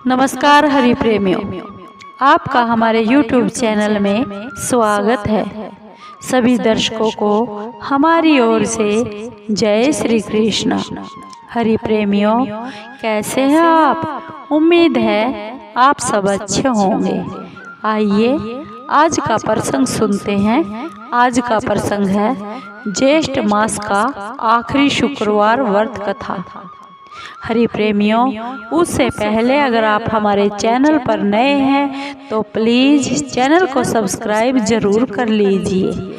नमस्कार हरि प्रेमियों, आपका हमारे YouTube चैनल में स्वागत है। सभी दर्शकों को हमारी ओर से जय श्री कृष्ण। हरि प्रेमियों, कैसे हैं आप? उम्मीद है आप सब अच्छे होंगे। आइए आज का प्रसंग सुनते हैं। आज का प्रसंग है ज्येष्ठ मास का आखिरी शुक्रवार व्रत कथा। हरि प्रेमियों, उससे पहले अगर आप हमारे चैनल पर नए हैं तो प्लीज़ चैनल को सब्सक्राइब ज़रूर कर लीजिए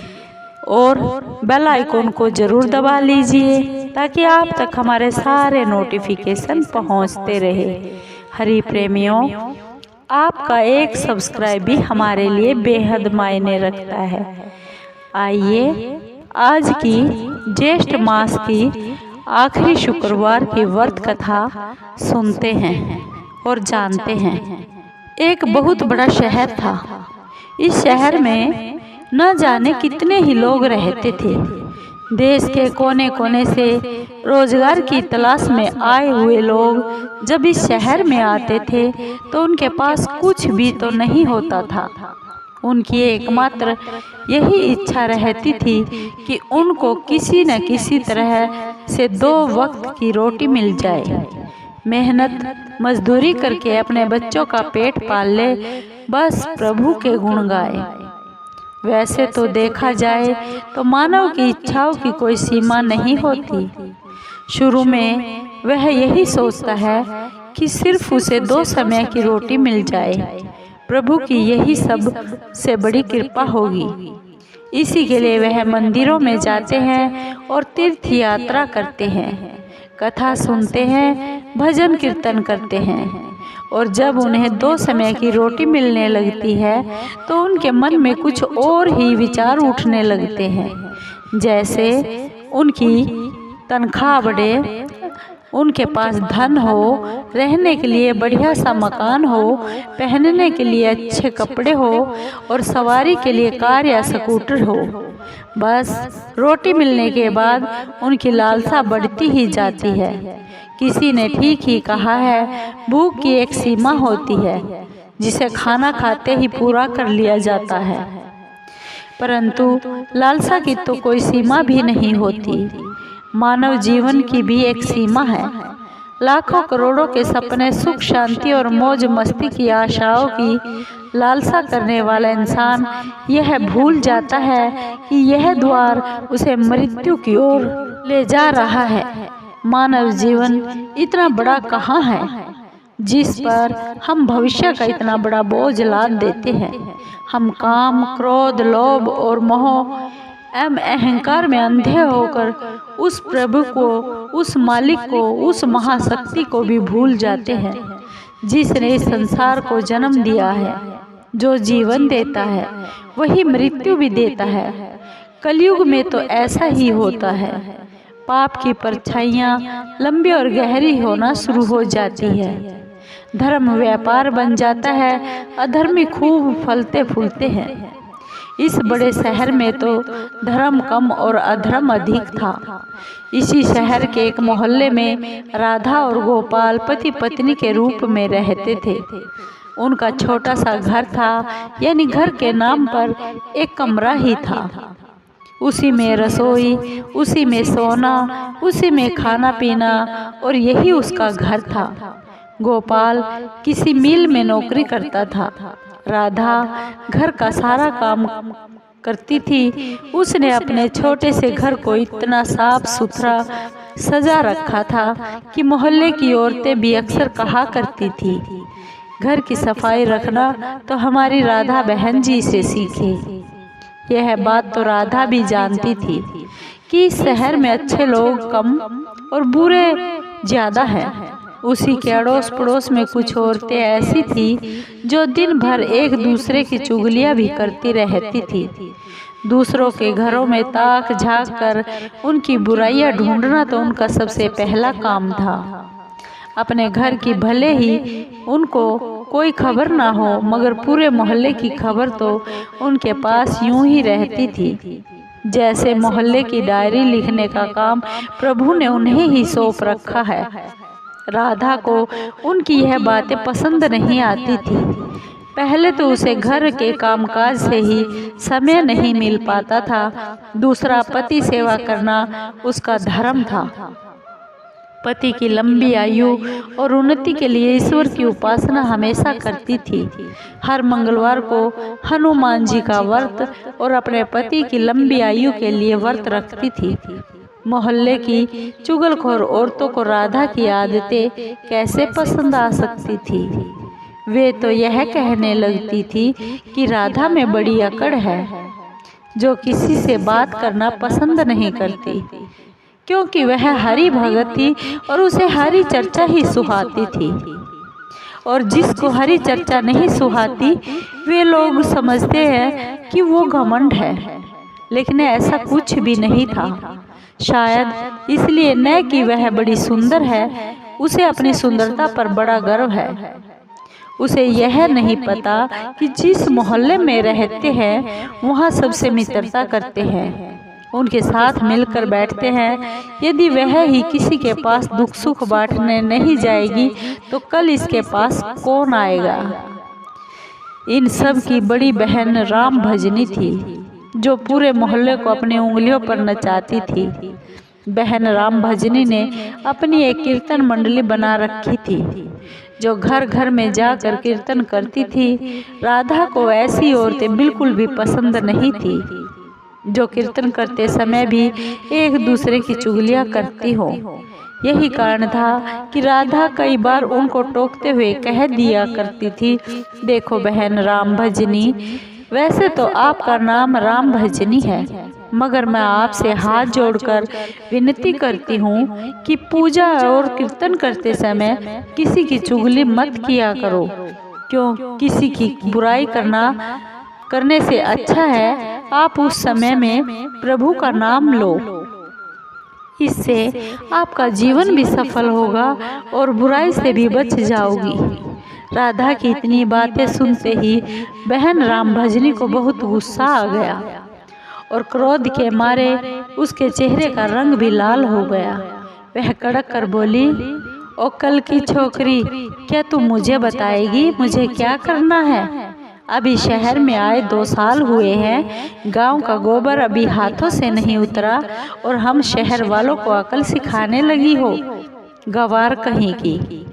और बेल आइकन को ज़रूर दबा लीजिए ताकि आप तक हमारे सारे नोटिफिकेशन पहुंचते रहे। हरि प्रेमियों, आपका एक सब्सक्राइब भी हमारे लिए बेहद मायने रखता है। आइए आज की ज्येष्ठ मास की आखिरी शुक्रवार की व्रत कथा सुनते हैं और जानते हैं। एक बहुत बड़ा शहर था। इस शहर में न जाने कितने ही लोग रहते थे। देश के कोने कोने से रोजगार की तलाश में आए हुए लोग जब इस शहर में आते थे तो उनके पास कुछ भी तो नहीं होता था। उनकी एकमात्र यही इच्छा रहती थी कि उनको किसी न किसी तरह से 2 वक्त की रोटी मिल जाए। मेहनत मजदूरी करके अपने बच्चों का पेट पाल ले, बस प्रभु के गुण गाए। वैसे तो देखा जाए तो मानव की इच्छाओं की कोई सीमा नहीं होती। शुरू में वह यही सोचता है कि सिर्फ उसे 2 समय की रोटी मिल जाए, प्रभु की यही सब से बड़ी कृपा होगी। इसी के लिए वह मंदिरों में जाते हैं और तीर्थ यात्रा करते हैं, कथा सुनते हैं, भजन कीर्तन करते हैं। और जब उन्हें 2 समय की रोटी मिलने लगती है तो उनके मन में कुछ और ही विचार उठने लगते हैं, जैसे उनकी तनख्वाह बढ़े, उनके पास धन हो, रहने के लिए बढ़िया सा मकान हो, पहनने के लिए अच्छे कपड़े हो और सवारी के लिए कार या स्कूटर हो। बस रोटी मिलने के बाद उनकी लालसा बढ़ती ही जाती है। किसी ने ठीक ही कहा है, भूख की एक सीमा होती है जिसे खाना खाते ही पूरा कर लिया जाता है, परंतु लालसा की तो कोई सीमा भी नहीं होती। मानव जीवन की भी एक सीमा है। लाखों करोड़ों के सपने, सुख शांति और मौज मस्ती की आशाओं की लालसा करने वाला इंसान यह भूल जाता है कि यह द्वार उसे मृत्यु की ओर ले जा रहा है। मानव जीवन इतना बड़ा कहाँ है जिस पर हम भविष्य का इतना बड़ा बोझ लाद देते हैं। हम काम, क्रोध, लोभ और मोह एवं अहंकार में अंधे होकर उस प्रभु को, उस मालिक को, उस महाशक्ति को भी भूल जाते हैं जिसने इस संसार को जन्म दिया है। जो जीवन देता है वही मृत्यु भी देता है। कलयुग में तो ऐसा ही होता है। पाप की परछाइयाँ लंबी और गहरी होना शुरू हो जाती है। धर्म व्यापार बन जाता है, अधर्मी खूब फलते फूलते हैं। इस बड़े शहर में तो धर्म कम और अधर्म अधिक था। इसी शहर के एक मोहल्ले में राधा और गोपाल पति पत्नी के रूप में रहते थे। उनका छोटा सा घर था, यानी घर के नाम पर एक कमरा ही था। उसी में रसोई, उसी में सोना, उसी में खाना पीना और यही उसका घर था। गोपाल किसी मिल में नौकरी करता था। राधा घर का सारा काम करती थी। उसने अपने छोटे से घर को इतना साफ सुथरा सजा रखा था कि मोहल्ले की औरतें भी अक्सर कहा करती थी, घर की सफाई रखना तो हमारी राधा बहन जी से सीखे। यह बात तो राधा भी जानती थी कि इस शहर में अच्छे लोग कम और बुरे ज्यादा हैं। उसी के अड़ोस पड़ोस में कुछ औरतें ऐसी थी जो दिन भर एक दूसरे की चुगलियां भी करती रहती थी। दूसरों के घरों में ताक झांक कर उनकी बुराइयां ढूंढना तो उनका सबसे पहला काम था। अपने घर की भले ही उनको कोई खबर ना हो, मगर पूरे मोहल्ले की खबर तो उनके पास यूं ही रहती थी जैसे मोहल्ले की डायरी लिखने का काम प्रभु ने उन्हें ही सौंप रखा है। राधा को उनकी यह बातें पसंद नहीं आती थी। पहले तो उसे घर के कामकाज से ही समय नहीं मिल पाता था, दूसरा पति सेवा करना उसका धर्म था। पति की लंबी आयु और उन्नति के लिए ईश्वर की उपासना हमेशा करती थी। हर मंगलवार को हनुमान जी का व्रत और अपने पति की लंबी आयु के लिए व्रत रखती थी। मोहल्ले की चुगलखोर औरतों को राधा की आदतें कैसे पसंद आ सकती थी। वे तो यह कहने लगती थी कि राधा में बड़ी अकड़ है, जो किसी से बात करना पसंद नहीं करती, क्योंकि वह हरि भगत थी और उसे हरि चर्चा ही सुहाती थी। और जिसको हरि चर्चा नहीं सुहाती, वे लोग समझते हैं कि वो घमंड है, लेकिन ऐसा कुछ भी नहीं था। शायद इसलिए न कि वह बड़ी सुंदर है, उसे अपनी सुंदरता पर बड़ा गर्व है। उसे यह नहीं पता कि जिस मोहल्ले में रहते हैं वहाँ सबसे मित्रता करते हैं, उनके साथ मिलकर बैठते हैं। यदि वह ही किसी के पास दुख सुख बांटने नहीं जाएगी तो कल इसके पास कौन आएगा। इन सब की बड़ी बहन राम भजनी थी, जो पूरे मोहल्ले को अपनी उंगलियों पर नचाती थी। बहन राम भजनी ने अपनी एक कीर्तन मंडली बना रखी थी, जो घर घर में जाकर कीर्तन करती थी। राधा को ऐसी औरतें बिल्कुल भी पसंद नहीं थी, जो कीर्तन करते समय भी एक दूसरे की चुगलियां करती हो। यही कारण था कि राधा कई बार उनको टोकते हुए कह दिया करती थी, देखो बहन राम भजनी, वैसे तो आपका नाम राम भजनी है, मगर मैं आपसे हाथ जोड़कर विनती करती हूँ कि पूजा और कीर्तन करते समय किसी की चुगली मत किया करो, क्यों किसी की बुराई करने से अच्छा है आप उस समय में प्रभु का नाम लो। इससे आपका जीवन भी सफल होगा और बुराई से भी बच जाओगी। राधा की इतनी बातें सुनते ही बहन राम भजनी को बहुत गुस्सा आ गया और क्रोध के मारे उसके चेहरे का रंग भी लाल हो गया। वह कड़क कर बोली, ओ कल की छोकरी, क्या तू मुझे बताएगी मुझे क्या करना है? अभी शहर में आए 2 साल हुए हैं, गांव का गोबर अभी हाथों से नहीं उतरा और हम शहर वालों को अकल सिखाने लगी हो, गवार कहीं की।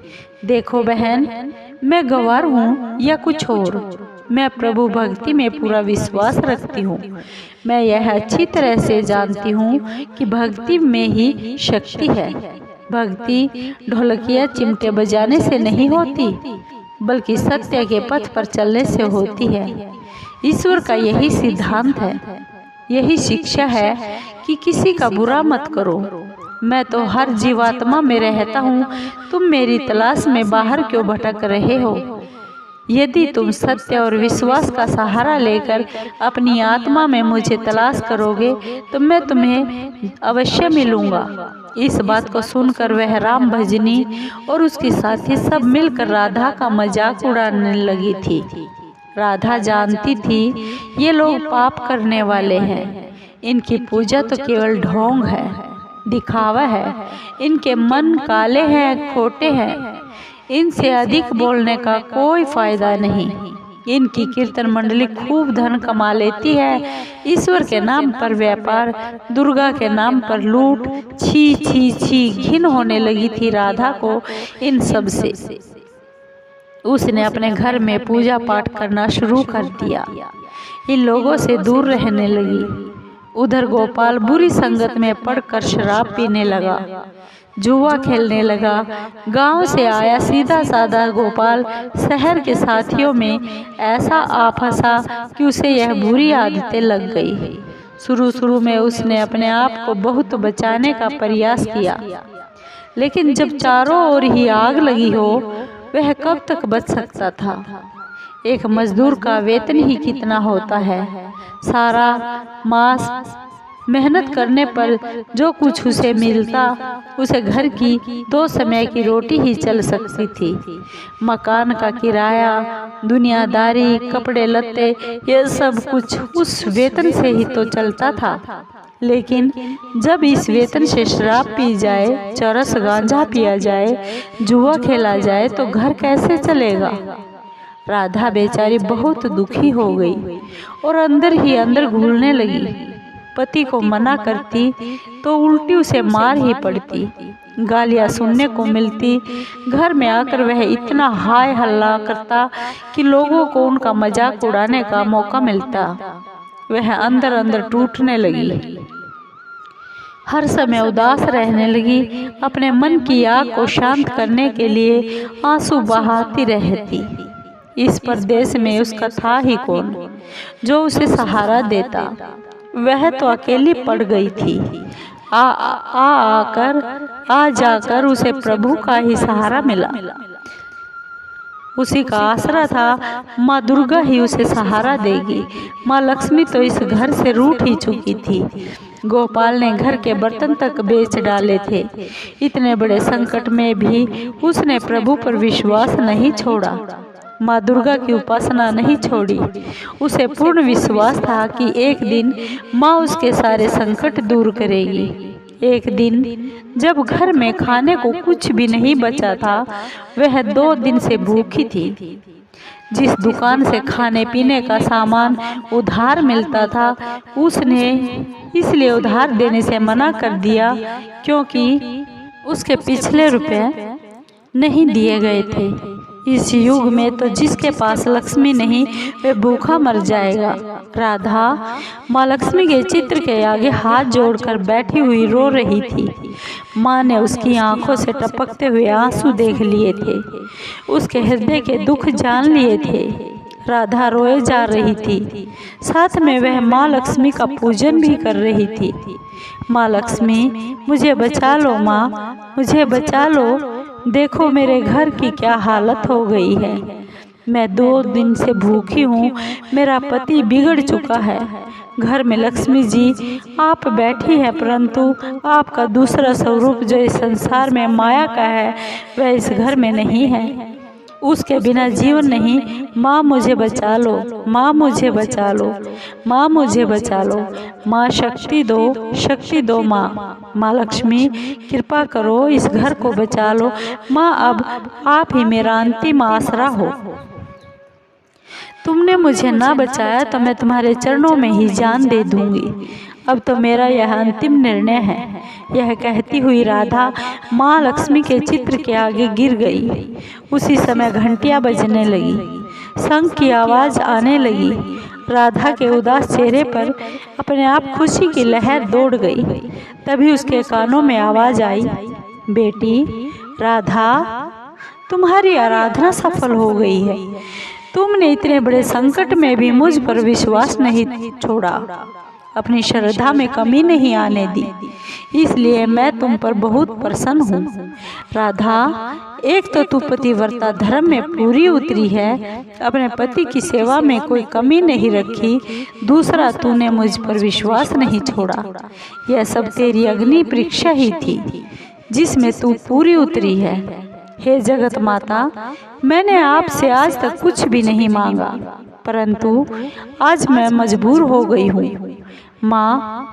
देखो बहन, मैं गवार हूँ या कुछ और, मैं प्रभु भक्ति में पूरा विश्वास रखती हूँ। मैं यह अच्छी तरह से जानती हूँ कि भक्ति में ही शक्ति है। भक्ति ढोलकिया चिमटे बजाने से नहीं होती, बल्कि सत्य के पथ पर चलने से होती है। ईश्वर का यही सिद्धांत है, यही शिक्षा है कि किसी का बुरा मत करो। मैं तो हर जीवात्मा में रहता हूँ, तुम मेरी तलाश में बाहर क्यों भटक रहे हो? यदि तुम सत्य और विश्वास का सहारा लेकर अपनी आत्मा में मुझे तलाश करोगे तो मैं तुम्हें अवश्य मिलूंगा। इस बात को सुनकर वह राम भजनी और उसकी साथी सब मिलकर राधा का मजाक उड़ाने लगी थी। राधा जानती थी ये लोग पाप करने वाले हैं, इनकी पूजा तो केवल ढोंग है, दिखावा है, इनके मन काले हैं, खोटे हैं, इनसे अधिक बोलने का कोई फायदा नहीं। इनकी कीर्तन मंडली खूब धन कमा लेती है, ईश्वर के नाम पर व्यापार, दुर्गा के नाम पर लूट। छी छी छी, घिन होने लगी थी राधा को इन सब से। उसने अपने घर में पूजा पाठ करना शुरू कर दिया, इन लोगों से दूर रहने लगी। उधर गोपाल बुरी संगत में पड़कर शराब पीने लगा, जुआ खेलने लगा। गांव से आया सीधा साधा गोपाल शहर के साथियों में ऐसा आ फंसा कि उसे यह बुरी आदतें लग गई। शुरू में उसने अपने आप को बहुत बचाने का प्रयास किया, लेकिन जब चारों ओर ही आग लगी हो वह कब तक बच सकता था? एक मजदूर का वेतन ही कितना होता है? सारा मास मेहनत करने पर जो कुछ उसे मिलता उसे घर की 2 समय की रोटी ही चल सकती थी। मकान का किराया, दुनियादारी, कपड़े लत्ते, ये सब कुछ उस वेतन से ही तो चलता था। लेकिन जब इस वेतन से शराब पी जाए, चरस गांजा पिया जाए, जुआ खेला जाए तो घर कैसे चलेगा। राधा बेचारी बहुत दुखी हो गई और अंदर ही अंदर घुलने लगी। पति को मना करती तो उल्टी उसे मार ही पड़ती, गालियां सुनने को मिलती। घर में आकर वह इतना हाय हल्ला करता कि लोगों को उनका मजाक उड़ाने का मौका मिलता। वह अंदर अंदर टूटने लगी, हर समय उदास रहने लगी। अपने मन की आग को शांत करने के लिए आंसू बहाती रहती। इस परदेश में उसका था ही कौन जो उसे सहारा देता। वह तो अकेली पड़ गई थी। आ जाकर उसे प्रभु का ही सहारा मिला। उसी का आसरा था। माँ दुर्गा ही उसे सहारा देगी। माँ लक्ष्मी तो इस घर से रूठ ही चुकी थी। गोपाल ने घर के बर्तन तक बेच डाले थे। इतने बड़े संकट में भी उसने प्रभु पर विश्वास नहीं छोड़ा, माँ दुर्गा की उपासना नहीं छोड़ी। उसे पूर्ण विश्वास था कि एक दिन माँ उसके सारे संकट दूर करेगी। एक दिन जब घर में खाने को कुछ भी नहीं बचा था, वह 2 दिन से भूखी थी। जिस दुकान से खाने पीने का सामान उधार मिलता था, उसने इसलिए उधार देने से मना कर दिया क्योंकि उसके पिछले रुपए नहीं दिए गए थे। इस युग में तो जिसके पास लक्ष्मी नहीं वह भूखा मर जाएगा। राधा माँ लक्ष्मी के चित्र के आगे हाथ जोड़कर बैठी हुई रो रही थी। माँ ने उसकी आंखों से टपकते हुए आंसू देख लिए थे, उसके हृदय के दुख जान लिए थे। राधा रोए जा रही थी, साथ में वह माँ लक्ष्मी का पूजन भी कर रही थी। माँ लक्ष्मी, मुझे बचा लो माँ, मुझे बचा लो। देखो मेरे घर की क्या हालत हो गई है। मैं 2 दिन से भूखी हूँ। मेरा पति बिगड़ चुका है। घर में लक्ष्मी जी आप बैठी हैं, परंतु आपका दूसरा स्वरूप जो इस संसार में माया का है वह इस घर में नहीं है। उसके बिना जीवन नहीं। माँ मुझे बचा लो, माँ मुझे बचा लो, माँ मुझे बचा लो। माँ शक्ति दो माँ। माँ लक्ष्मी कृपा करो, इस घर को बचा लो। माँ अब आप ही मेरा अंतिम आसरा हो। तुमने मुझे ना बचाया तो मैं तुम्हारे चरणों में ही जान दे दूंगी। अब तो मेरा यह अंतिम निर्णय है। यह कहती हुई राधा माँ लक्ष्मी के चित्र के आगे गिर गई। उसी समय घंटियां बजने लगी, शंख की आवाज आने लगी। राधा के उदास चेहरे पर अपने आप खुशी की लहर दौड़ गई। तभी उसके कानों में आवाज आई, बेटी राधा, तुम्हारी आराधना सफल हो गई है। तुमने इतने बड़े संकट में भी मुझ पर विश्वास नहीं छोड़ा, अपनी श्रद्धा में कमी नहीं आने दी, इसलिए मैं तुम पर बहुत प्रसन्न हूँ। राधा, एक तो तू पतिव्रता धर्म में पूरी उतरी है, अपने पति की सेवा में कोई कमी नहीं रखी। दूसरा, तूने मुझ पर विश्वास नहीं छोड़ा। यह सब तेरी अग्नि परीक्षा ही थी जिसमें तू पूरी उतरी है। हे जगत माता, मैंने आपसे आज तक कुछ भी नहीं मांगा, परंतु आज मैं मजबूर हो गई हूँ। माँ,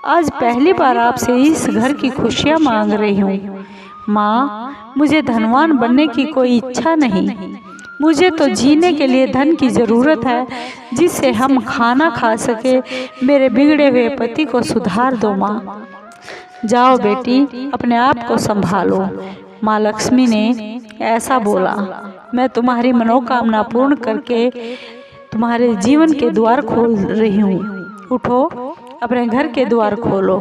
आज पहली बार आपसे इस घर की खुशियाँ मांग रही हूँ। माँ, मुझे धनवान बनने की कोई इच्छा नहीं। मुझे तो जीने के लिए धन की ज़रूरत है, जिससे हम खाना खा सके। मेरे बिगड़े हुए पति को सुधार दो माँ। जाओ बेटी, अपने आप को संभालो। माँ लक्ष्मी ने ऐसा बोला। मैं तुम्हारी मनोकामना पूर्ण करके तुम्हारे जीवन के द्वार खोल रही हूँ। उठो, अपने घर के द्वार खोलो।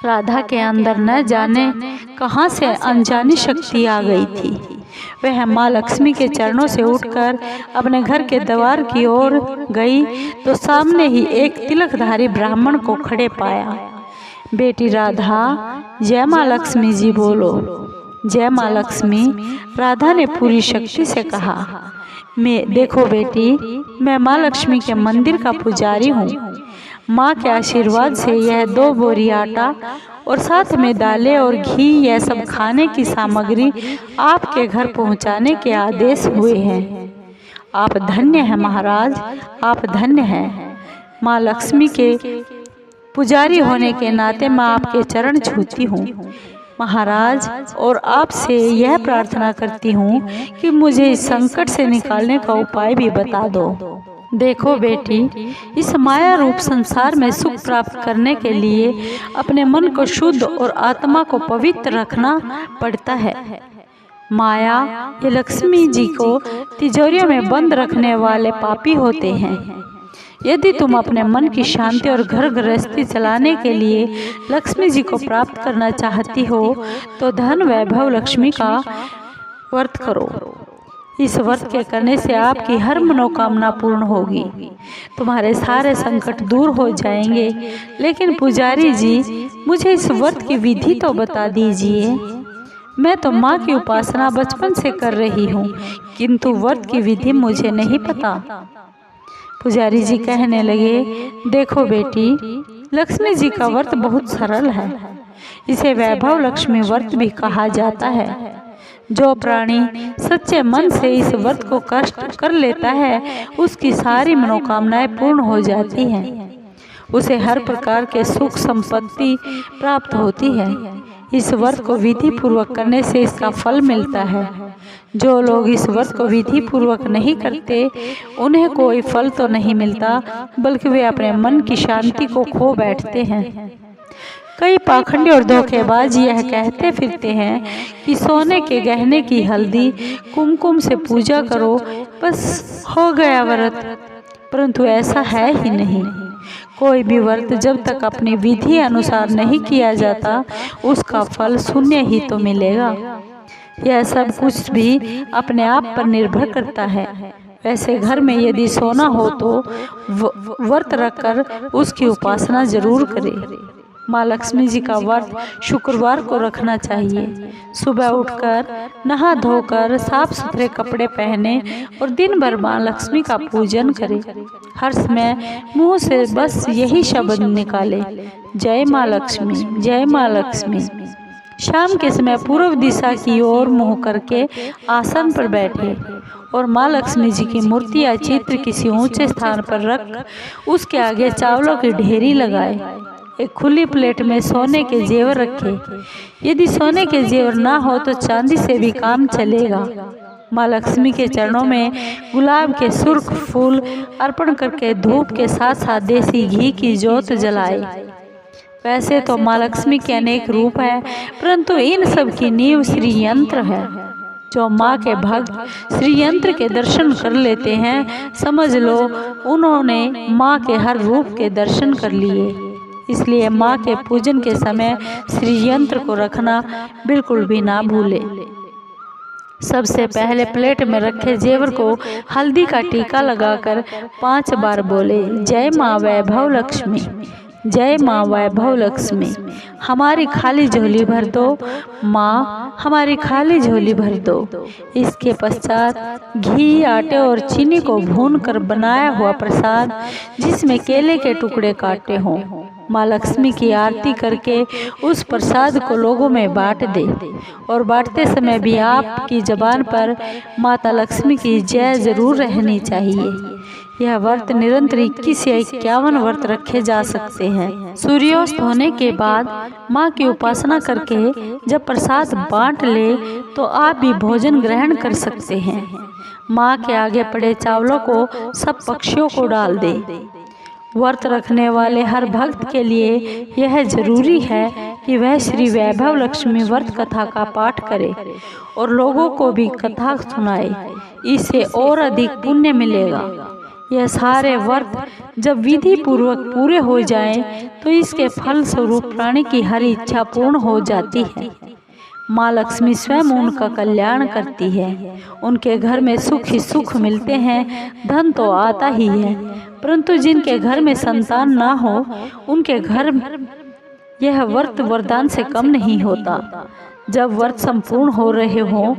राधा के अंदर न जाने कहां से अनजानी शक्ति आ गई थी। वह माँ लक्ष्मी के चरणों से उठकर अपने घर के द्वार की ओर गई तो सामने ही एक तिलकधारी ब्राह्मण को खड़े पाया। बेटी राधा, जय माँ लक्ष्मी जी बोलो। जय माँ लक्ष्मी, राधा ने पूरी शक्ति से कहा। मैं देखो बेटी, मैं माँ लक्ष्मी के मंदिर का पुजारी हूँ। माँ के आशीर्वाद से यह 2 बोरी आटा और साथ में दालें और घी, यह सब खाने की सामग्री आपके घर पहुँचाने के आदेश हुए हैं। आप धन्य हैं महाराज, आप धन्य हैं। माँ लक्ष्मी के पुजारी होने के नाते मैं आपके चरण छूती हूँ महाराज, और आपसे यह प्रार्थना करती हूँ कि मुझे इस संकट से निकालने का उपाय भी बता दो। देखो बेटी, इस माया रूप संसार में सुख प्राप्त करने के लिए अपने मन को शुद्ध और आत्मा को पवित्र रखना पड़ता है। माया ये लक्ष्मी जी को तिजोरियों में बंद रखने वाले पापी होते हैं। यदि तुम अपने मन की शांति और घर गृहस्थी चलाने के लिए लक्ष्मी जी को प्राप्त करना चाहती हो तो धन वैभव लक्ष्मी का व्रत करो। इस व्रत के करने से आपकी हर मनोकामना पूर्ण होगी, तुम्हारे सारे संकट दूर हो जाएंगे। लेकिन पुजारी जी, मुझे इस व्रत की विधि तो बता दीजिए। मैं तो माँ की उपासना बचपन से कर रही हूँ, किंतु व्रत की विधि मुझे नहीं पता। पुजारी जी कहने लगे, देखो बेटी, लक्ष्मी जी का व्रत बहुत सरल है। इसे वैभव लक्ष्मी व्रत भी कहा जाता है। जो प्राणी सच्चे मन से इस व्रत को कष्ट कर लेता है, उसकी सारी मनोकामनाएं पूर्ण हो जाती हैं। उसे हर प्रकार के सुख संपत्ति प्राप्त होती है। इस व्रत को विधि पूर्वक करने से इसका फल मिलता है। जो लोग इस व्रत को विधि पूर्वक नहीं करते, उन्हें कोई फल तो नहीं मिलता, बल्कि वे अपने मन की शांति को खो बैठते हैं। कई पाखंडी और धोखेबाज यह कहते फिरते हैं कि सोने के गहने की हल्दी कुमकुम से पूजा करो, बस हो गया व्रत, परंतु ऐसा है ही नहीं। कोई भी व्रत जब तक अपनी विधि अनुसार नहीं किया जाता, उसका फल शून्य ही तो मिलेगा। यह सब कुछ भी अपने आप पर निर्भर करता है। वैसे घर में यदि सोना हो तो व्रत रखकर उसकी उपासना जरूर करें। माँ लक्ष्मी जी का व्रत शुक्रवार को रखना चाहिए। सुबह उठकर नहा धोकर साफ सुथरे कपड़े पहने और दिन भर माँ लक्ष्मी का पूजन करें। हर समय मुंह से बस यही शब्द निकाले, जय माँ लक्ष्मी, जय माँ लक्ष्मी। शाम के समय पूर्व दिशा की ओर मुंह करके आसन पर बैठे और माँ लक्ष्मी जी की मूर्ति या चित्र किसी ऊंचे स्थान पर रख उसके आगे चावलों की ढेरी लगाए। एक खुली प्लेट में सोने के जेवर रखे। यदि सोने के जेवर ना हो तो चांदी से भी काम चलेगा। माँ लक्ष्मी के चरणों में गुलाब के सुर्ख फूल अर्पण करके धूप के साथ साथ देसी घी की जोत जलाए। वैसे तो माँ लक्ष्मी के अनेक रूप हैं, परंतु इन सब की नींव श्री यंत्र है। जो माँ के भक्त श्री यंत्र के दर्शन कर लेते हैं, समझ लो उन्होंने माँ के हर रूप के दर्शन कर लिए। इसलिए माँ के पूजन के समय श्री यंत्र को रखना बिल्कुल भी ना भूले। सबसे पहले प्लेट में रखे जेवर को हल्दी का टीका लगाकर 5 बार बोले, जय माँ वैभव लक्ष्मी, जय माँ वैभव लक्ष्मी। हमारी खाली झोली भर दो माँ, हमारी खाली झोली भर दो। इसके पश्चात घी, आटे और चीनी को भून कर बनाया हुआ प्रसाद, जिसमें केले के टुकड़े काटे हों, माँ लक्ष्मी की आरती करके उस प्रसाद को लोगों में बांट दे। और बांटते समय भी आपकी ज़बान पर माता लक्ष्मी की जय जरूर रहनी चाहिए। यह व्रत निरंतर 21 या 51 व्रत रखे जा सकते हैं। सूर्योस्त होने के बाद माँ की उपासना करके जब प्रसाद बांट ले तो आप भी भोजन ग्रहण कर सकते हैं। माँ के आगे पड़े चावलों को सब पक्षियों को डाल दे। व्रत रखने वाले हर भक्त के लिए यह जरूरी है कि वह श्री वैभव लक्ष्मी व्रत कथा का पाठ करे और लोगों को भी कथा सुनाए। इससे और अधिक पुण्य मिलेगा। यह सारे व्रत जब विधि पूर्वक पूरे हो जाएं, तो इसके फल स्वरूप प्राणी की हर इच्छा पूर्ण हो जाती है। माँ लक्ष्मी स्वयं उनका कल्याण करती है। उनके घर में सुख ही सुख मिलते हैं। धन तो आता ही है, परंतु जिनके घर में संतान ना हो, उनके घर यह व्रत वरदान से कम नहीं होता। जब व्रत संपूर्ण हो रहे हों,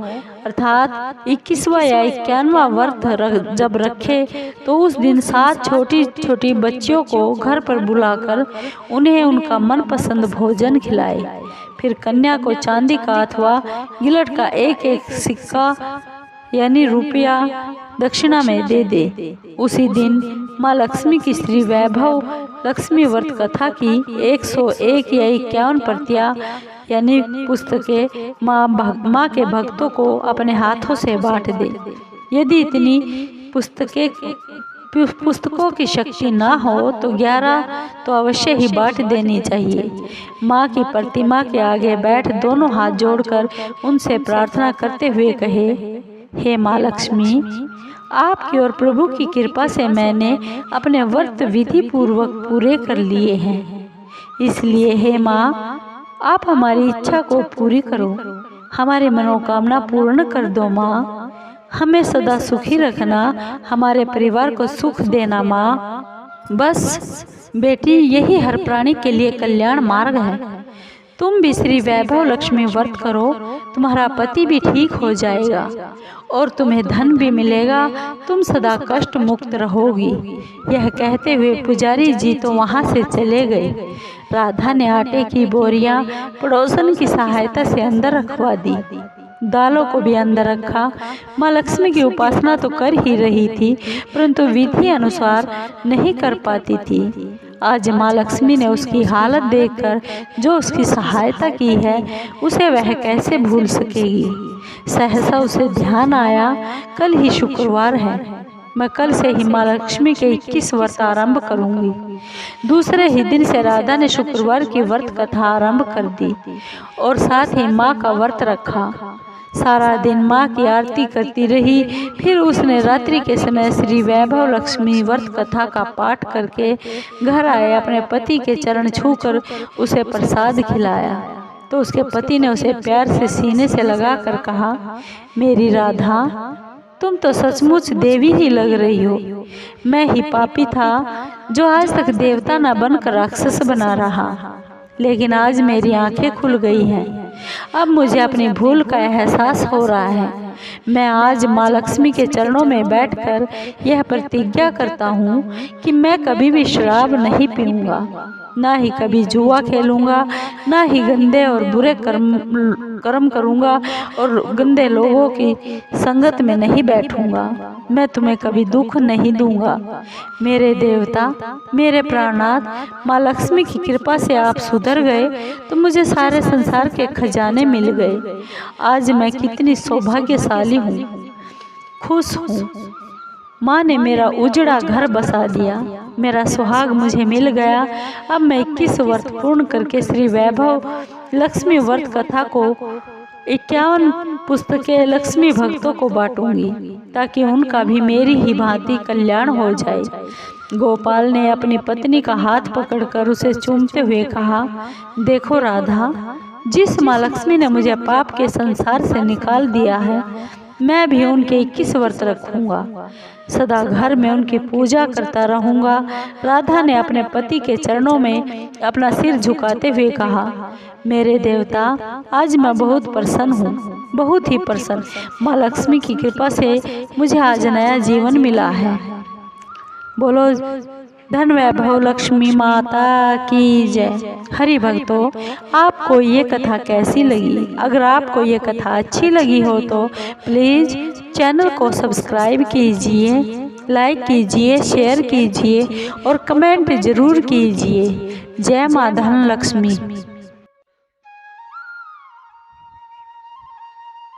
अर्थात 21वां या 51वां व्रत जब रखे, तो उस दिन 7 छोटी छोटी बच्चियों को घर पर बुलाकर उन्हें उनका मनपसंद भोजन खिलाए। फिर कन्या को चांदी का अथवा गिलट का एक एक सिक्का यानी रुपया दक्षिणा में दे दे। उसी दिन माँ लक्ष्मी की श्री वैभव लक्ष्मी व्रत कथा की 101 या 51 प्रतियां यानी पुस्तकें माँ के भक्तों को अपने हाथों से बांट दे। यदि इतनी पुस्तकों की शक्ति ना हो तो 11 तो अवश्य ही बांट देनी चाहिए। माँ की प्रतिमा के आगे बैठ दोनों हाथ जोड़कर उनसे प्रार्थना करते हुए कहे, हे माँ लक्ष्मी, आपकी और प्रभु की कृपा से मैंने अपने व्रत विधि पूर्वक पूरे कर लिए हैं। इसलिए हे माँ, आप हमारी इच्छा को पूरी करो, हमारी मनोकामना पूर्ण कर दो माँ। हमें सदा सुखी रखना, हमारे परिवार को सुख देना माँ। बस बेटी, यही हर प्राणी के लिए कल्याण मार्ग है। तुम भी श्री वैभव लक्ष्मी व्रत करो, तुम्हारा पति भी ठीक हो जाएगा और तुम्हें धन भी मिलेगा, तुम सदा कष्ट मुक्त रहोगी। यह कहते हुए पुजारी जी तो वहां से चले गए। राधा ने आटे की बोरियां पड़ोसन की सहायता से अंदर रखवा दी, दालों को भी अंदर रखा। माँ लक्ष्मी की उपासना तो कर ही रही थी, परंतु विधि अनुसार नहीं कर पाती थी। आज माँ लक्ष्मी ने उसकी हालत देखकर जो उसकी सहायता की है, उसे वह कैसे भूल सकेगी। सहसा उसे ध्यान आया, कल ही शुक्रवार है, मैं कल से ही माँ लक्ष्मी के 21 व्रत आरंभ करूंगी। दूसरे ही दिन से राधा ने शुक्रवार की व्रत कथा आरंभ कर दी और साथ ही माँ का व्रत रखा। सारा दिन माँ की आरती करती रही। फिर उसने रात्रि के समय श्री वैभव लक्ष्मी व्रत कथा का पाठ करके घर आए। अपने पति के चरण छूकर उसे प्रसाद खिलाया तो उसके पति ने उसे प्यार से सीने से लगाकर कहा, मेरी राधा, तुम तो सचमुच देवी ही लग रही हो। मैं ही पापी था जो आज तक देवता न बनकर राक्षस बना रहा, लेकिन आज मेरी आंखें खुल गई हैं। अब मुझे अपनी भूल का एहसास हो रहा है। मैं आज माँ लक्ष्मी के चरणों में बैठकर यह प्रतिज्ञा करता हूँ कि मैं कभी भी शराब नहीं पीऊँगा, ना ही कभी जुआ खेलूँगा, ना ही गंदे और बुरे कर्म करूँगा और गंदे लोगों की संगत में नहीं बैठूँगा। मैं तुम्हें कभी दुख नहीं दूँगा। मेरे देवता, मेरे प्राणनाथ, माँ लक्ष्मी की कृपा से आप सुधर गए तो मुझे सारे संसार के खजाने मिल गए। आज मैं कितनी सौभाग्यशाली हूँ, खुश हूँ। माँ ने मेरा उजड़ा घर बसा दिया, मेरा सुहाग मुझे मिल गया। अब मैं 21 व्रत पूर्ण करके श्री वैभव लक्ष्मी व्रत कथा को 51 पुस्तकें लक्ष्मी भक्तों को बांटूंगी ताकि उनका भी मेरी ही भांति कल्याण हो जाए। गोपाल ने अपनी पत्नी का हाथ पकड़कर उसे चूमते हुए कहा, देखो राधा, जिस माँ लक्ष्मी ने मुझे पाप के संसार से निकाल दिया है, मैं भी उनके 21 व्रत रखूंगा, सदा घर में उनकी पूजा करता रहूंगा। राधा ने अपने पति के चरणों में अपना सिर झुकाते हुए कहा, मेरे देवता, आज मैं बहुत प्रसन्न हूँ, बहुत ही प्रसन्न। माँ लक्ष्मी की कृपा से मुझे आज नया जीवन मिला है। बोलो धन वैभव लक्ष्मी माता की जय। हरि भक्तों, आपको ये कथा कैसी लगी? अगर आपको ये कथा अच्छी लगी हो तो प्लीज़ चैनल को सब्सक्राइब कीजिए, लाइक कीजिए, शेयर कीजिए और कमेंट ज़रूर कीजिए। जय माँ धन लक्ष्मी।